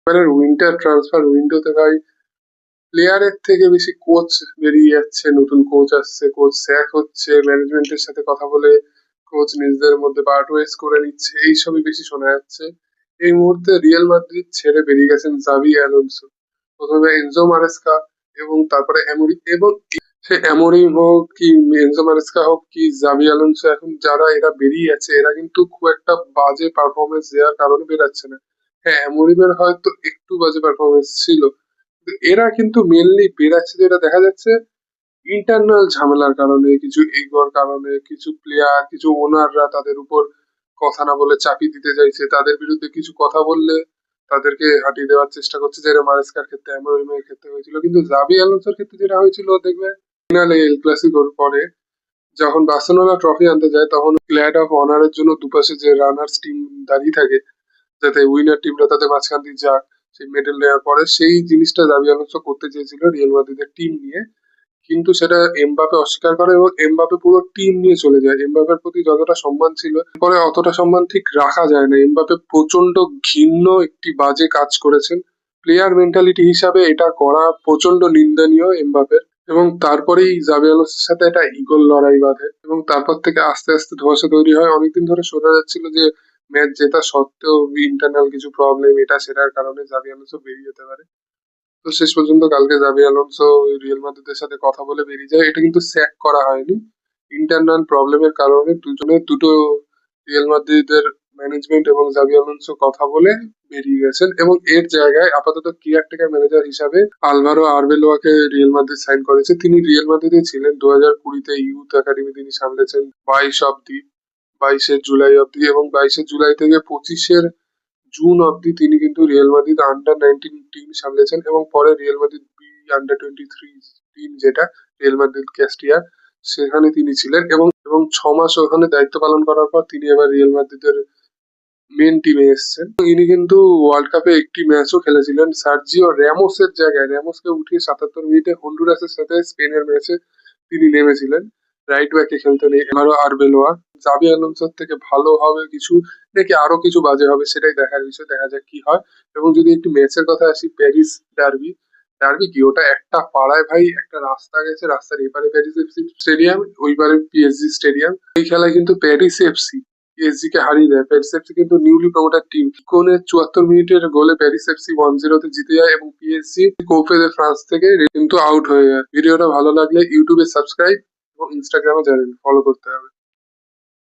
এবারের winter transfer উইন্ডোতে ভাই প্লেয়ারের থেকে বেশি কোচ বেরিয়ে যাচ্ছে, নতুন কোচ আসছে, কোচ স্যাক হচ্ছে, ম্যানেজমেন্টের সাথে কথা বলে কোচ নিজেদের মধ্যে পার্ট ওয়েজ করে নিচ্ছে, এইসবই বেশি শোনা যাচ্ছে। এই মুহূর্তে রিয়াল মাদ্রিদ ছেড়ে বেরিয়ে গেছেন জাভি অ্যালোনসো, প্রথমে এনজো মারেস্কা এবং তারপরে এমরি, এবং সে এমরি হোক কি এনজো মারেস্কা হোক কি জাভি অ্যালোনসো, এখন যারা এরা বেরিয়ে আছে এরা কিন্তু খুব একটা বাজে পারফরমেন্স দেওয়ার কারণে বেরাচ্ছে না। হ্যাঁ, এমরিমের হয়তো একটু বাজে পারফরমেন্স ছিল, এরা কিন্তু মেনলি বেরাচ্ছে যেটা দেখা যাচ্ছে ইন্টারনাল ঝামেলার কারণে, কিছু ইগোর কারণে, কিছু প্লেয়ার, কিছু ওনাররা তাদের উপর কথা না বলে চাপিয়ে দিতে চাইছে, তাদের বিরুদ্ধে কিছু কথা বললে তাদেরকে হাঁটিয়ে দেওয়ার চেষ্টা করছে, যেটা মারেস্কার ক্ষেত্রে এমরিমের ক্ষেত্রে হয়েছিল। কিন্তু জাভি অ্যালোনসোর ক্ষেত্রে যেটা হয়েছিল দেখবে ফাইনালে এল ক্লাসিকোর পরে যখন বার্সেলোনা ট্রফি আনতে যায় তখন গ্ল্যাড অফ অনারের জন্য দুপাশে যে রানার্স টিম দাঁড়িয়ে থাকে যাতে উইনার টিমটা তাদের মাঝখান দিয়ে যাক সেই মেডেল নেওয়ার পরে, সেই জিনিসটা জাভি আলোনসো করতে চেয়েছিল রিয়াল মাদ্রিদের টিম নিয়ে, কিন্তু সেটা এমবাপে অস্বীকার করে এবং এমবাপে পুরো টিম নিয়ে চলে যায়। এমবাপের প্রতি যতটা সম্মান ছিল পরে অতটা সম্মান ঠিক রাখা যায় না, এমবাপে প্রচন্ড ঘৃণ্য একটি বাজে কাজ করেছেন। প্লেয়ার মেন্টালিটি হিসাবে এটা করা প্রচন্ড নিন্দনীয় এমবাপের, এবং তারপরেই জাভি আলোনসোর সাথে একটা ইগোর লড়াই বাঁধে এবং তারপর থেকে আস্তে আস্তে ধোঁয়াশা তৈরি হয়। অনেকদিন ধরে শোনা যাচ্ছিল যে ম্যাচ জেতা সত্ত্বেও ইন্টারনাল কিছু প্রবলেম এটা সেটার কারণে জাভি আলোনসো বেরিয়ে যেতে পারে। তো শেষ পর্যন্ত কালকে জাভি আলোনসো রিয়াল মাদ্রিদের সাথে কথা বলে বেরিয়ে যায়, এটা কিন্তু স্যাক করা হয়নি, ইন্টারনাল প্রবলেমের কারণে দুটো রিয়াল মাদ্রিদের ম্যানেজমেন্ট এবং জাভি আলোনসো কথা বলে বেরিয়ে গেছেন, এবং এর জায়গায় আপাতত কেয়ারটেকার ম্যানেজার হিসাবে আলভারো আরবেলোয়াকে রিয়াল মাদ্রিদ সাইন করেছে। তিনি রিয়াল মাদ্রিদে ছিলেন 2020-তে, ইউথ একাডেমি তিনি সামলেছেন 22 অব্দি, এবং 22 জুলাই থেকে 25 জুন অব্দি তিনি কিন্তু রিয়াল মাদ্রিদ আন্ডার 19 টিম সামলেছেন, এবং পরে Real Madrid B under 23 team, যেটা রিয়াল মাদ্রিদ ক্যাস্টিয়া, সেখানে তিনি ছিলেন, এবং 6 মাস ওখানে দায়িত্ব পালন করার পর তিনি এবার রিয়াল মাদ্রিদের মেন টিমে এসেছেন। তিনি কিন্তু ওয়ার্ল্ড কাপে একটি ম্যাচও খেলেছিলেন সার্জিও র্যামোসের জায়গায়, র্যামোসকে উঠিয়ে 77 মিনিটে হন্ডুরাসের সাথে স্পেনের ম্যাচে তিনি নেমেছিলেন রাইট ব্যাকে খেলতেন এবারও আরবেলোয়া। জাভি আলোনসোর থেকে ভালো হবে কিছু নাকি আরো কিছু বাজে হবে সেটাই দেখার বিষয়, দেখা যাক কি হয়। এবং যদি একটু ম্যাচের কথা আসি, প্যারিস ডার্বি, ডার্বি কি ওটা একটা পাড়ায় ভাই একটা রাস্তা গেছে, রাস্তার এপারে প্যারিস এফসি স্টেডিয়াম, ওইবারে পিএসজি স্টেডিয়াম, এই খেলায় কিন্তু প্যারিস এফসি পিএসজি কে হারিয়ে দেয়। প্যারিস এফসি কিন্তু নিউলি প্রমোটেড টিম, কোনে 74 মিনিটের গোলে প্যারিস এফসি 1-0 জিতে যায় এবং পিএসজি কোপে দে ফ্রান্স থেকে কিন্তু আউট হয়ে যায়। ভিডিওটা ভালো লাগলে ইউটিউবে সাবস্ক্রাইব এবং ইনস্টাগ্রামে জানেন ফলো করতে হবে।